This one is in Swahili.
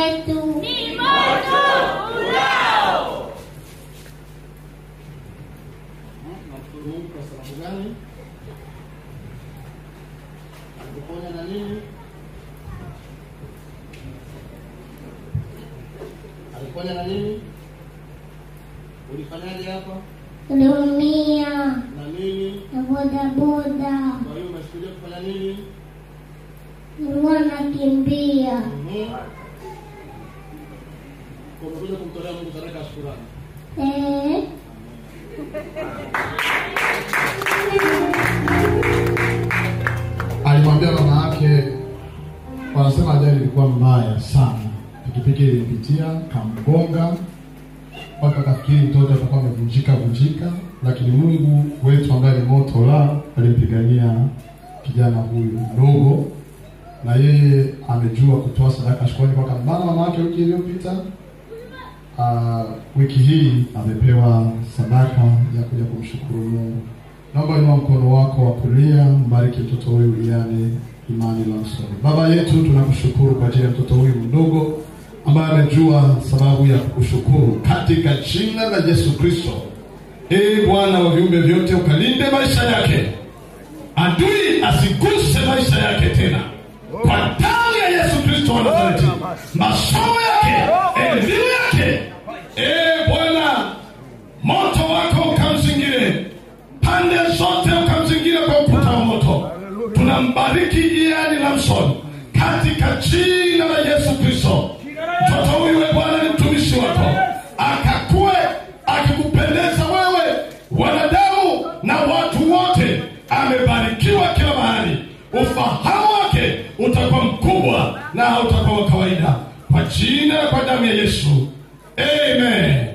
wetu ni moto ulao. Namshukuru Mungu kwa sababu gani? Alikuponya na nini? Aliponya na nini? Ulifanyaje hapa? Uliumia Na nini? na bodaboda. Kwa hiyo umeshuhudia kufanya nini? Nilikuwa nakimbia. Kwa umekuja kumtolea Mungu sadaka ya shukrani. Alimwambia mama yake, wanasema ajali ilikuwa mbaya sana. Pikipiki ilipitia, kamgonga, mpaka kafikiri mtoto atakuwa amevunjika, lakini Mungu wetu ambaye ni moto la alimpigania kijana huyu mdogo, na yeye amejua kutoa sadaka shukrani kwa kambana mama yake wiki iliyopita. Wiki hii amepewa sadaka ya kuja kumshukuru Mungu. Naomba inua mkono wako wa kulia, mbariki mtoto huyu yani Imani Lamson. Baba yetu, tunakushukuru kwa ajili ya mtoto huyu mdogo ambaye amejua sababu ya kukushukuru katika jina la Yesu Kristo. Bwana wa viumbe vyote, ukalinde maisha yake. Adui asiguse maisha yake tena. Kwa damu ya Yesu Kristo wa Nazareti. Masomo yake, elimu yake, Bwana, moto wako ukamzingire. Pande zote ukamzingire kwa ukuta wa moto. Tunambariki Imani Lamson katika jina la Yesu Kristo. Mtoto huyu Bwana ni mtumishi wako, akakue akikupendeza wewe, wanadamu na watu wote. Amebarikiwa kila mahali. Ufahamu wake utakuwa mkubwa na utakuwa wa kawaida, kwa jina na kwa damu ya Yesu. Amen.